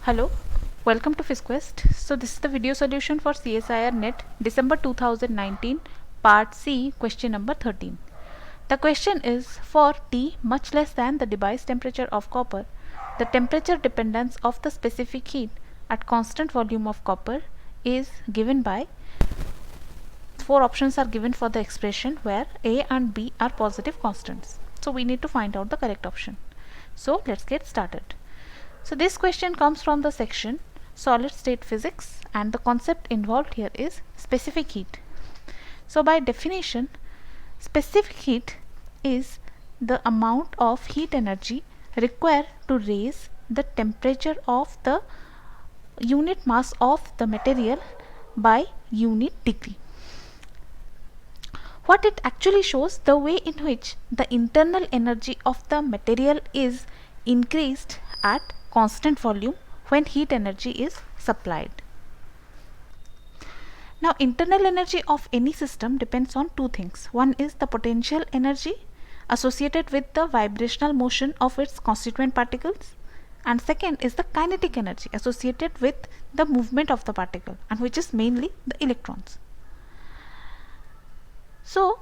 Hello, welcome to PhysQuest. So this is the video solution for CSIR NET December 2019 Part C, question number 13. The question is, for T much less than the device temperature of copper, the temperature dependence of the specific heat at constant volume of copper is given by, four options are given for the expression where A and B are positive constants. So we need to find out the correct option. So let's get started. So this question comes from the section solid state physics, and the concept involved here is specific heat. So by definition, specific heat is the amount of heat energy required to raise the temperature of the unit mass of the material by unit degree. What it actually shows the way in which the internal energy of the material is increased at constant volume when heat energy is supplied. Now, internal energy of any system depends on two things. One is the potential energy associated with the vibrational motion of its constituent particles, and second is the kinetic energy associated with the movement of the particle, and which is mainly the electrons. So,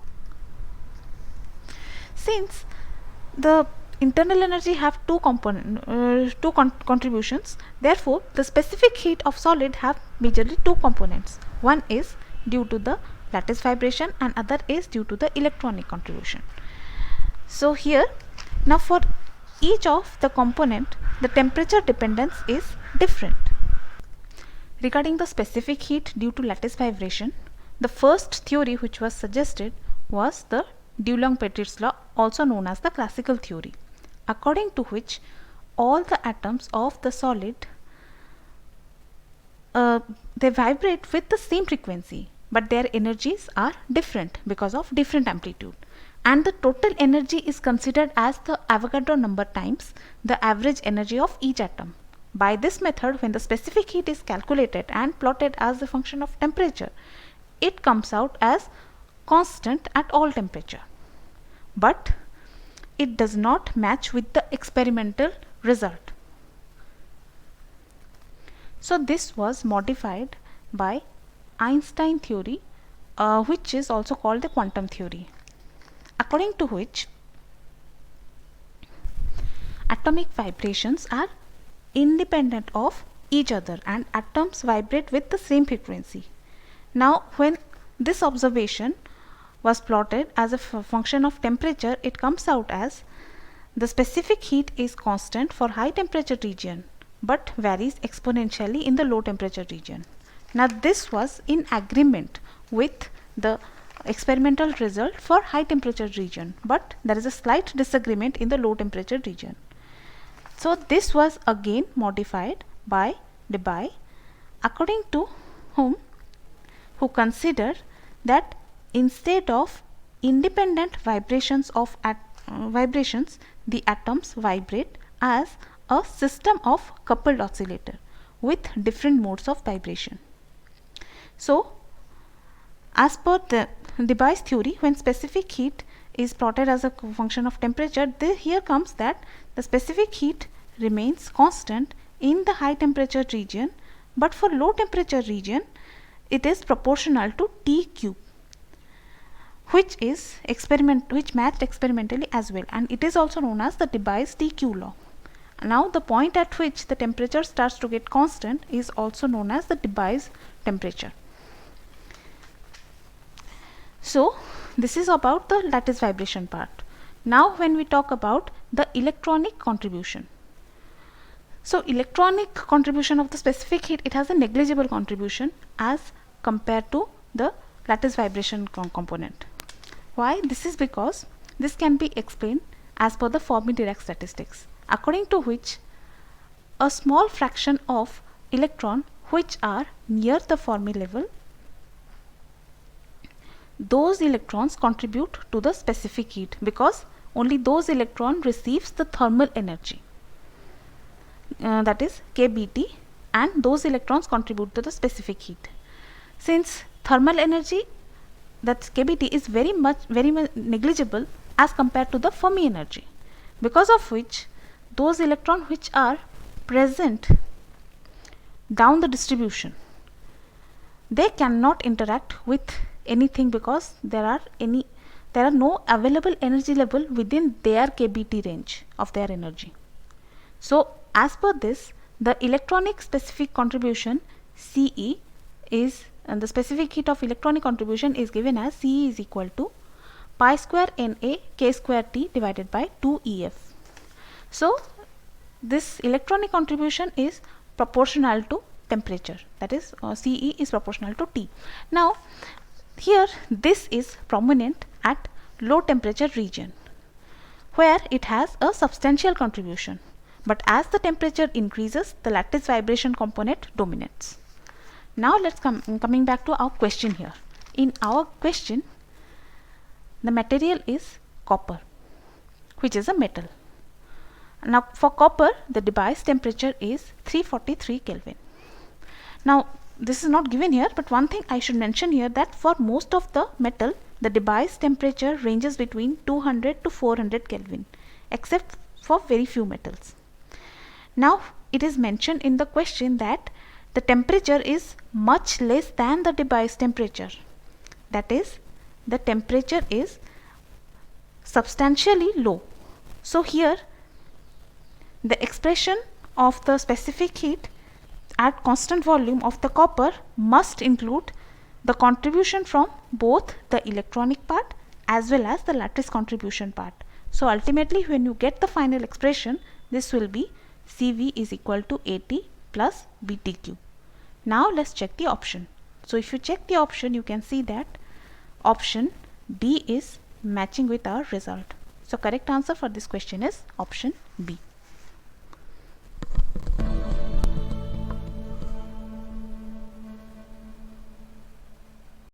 since the internal energy have two contributions, therefore the specific heat of solid have majorly two components. One is due to the lattice vibration and other is due to the electronic contribution. So here, now for each of the component, the temperature dependence is different. Regarding the specific heat due to lattice vibration, the first theory which was suggested was the Dulong-Petir's law, also known as the classical theory, according to which all the atoms of the solid they vibrate with the same frequency, but their energies are different because of different amplitude, and the total energy is considered as the Avogadro number times the average energy of each atom. By this method, when the specific heat is calculated and plotted as a function of temperature, it comes out as constant at all temperature, but it does not match with the experimental result. So this was modified by Einstein theory, which is also called the quantum theory, according to which atomic vibrations are independent of each other and atoms vibrate with the same frequency. Now when this observation was plotted as a function of temperature, it comes out as the specific heat is constant for high temperature region but varies exponentially in the low temperature region. Now this was in agreement with the experimental result for high temperature region, but there is a slight disagreement in the low temperature region. So this was again modified by Debye, according to who considered that instead of independent vibrations of vibrations, the atoms vibrate as a system of coupled oscillator with different modes of vibration. So as per the Debye's theory, when specific heat is plotted as a function of temperature, here comes that the specific heat remains constant in the high temperature region, but for low temperature region it is proportional to T cube, which matched experimentally as well, and it is also known as the Debye's TQ law. Now the point at which the temperature starts to get constant is also known as the Debye's temperature. So this is about the lattice vibration part. Now when we talk about the electronic contribution. So electronic contribution of the specific heat, it has a negligible contribution as compared to the lattice vibration component. Why? This is because this can be explained as per the Fermi-Dirac statistics, according to which a small fraction of electron which are near the Fermi level, those electrons contribute to the specific heat because only those electron receives the thermal energy, that is kBT, and those electrons contribute to the specific heat. Since thermal energy, that kBT, is very much negligible as compared to the Fermi energy, because of which those electrons which are present down the distribution, they cannot interact with anything because there are no available energy level within their kBT range of their energy. So as per this, the electronic specific contribution CE is, and the specific heat of electronic contribution is given as CE is equal to pi square Na K square T divided by 2EF. So this electronic contribution is proportional to temperature, that is CE is proportional to T. Now here this is prominent at low temperature region where it has a substantial contribution, but as the temperature increases, the lattice vibration component dominates. Now let's coming back to our question here. In our question, the material is copper, which is a metal. Now for copper, the device temperature is 343 Kelvin. Now this is not given here, but one thing I should mention here, that for most of the metal, the device temperature ranges between 200 to 400 Kelvin, except for very few metals. Now it is mentioned in the question that the temperature is much less than the device temperature. That is, the temperature is substantially low. So here the expression of the specific heat at constant volume of the copper must include the contribution from both the electronic part as well as the lattice contribution part. So ultimately when you get the final expression, this will be CV is equal to AT plus BTQ. Now let's check the option. So if you check the option, you can see that option D is matching with our result. So correct answer for this question is option B.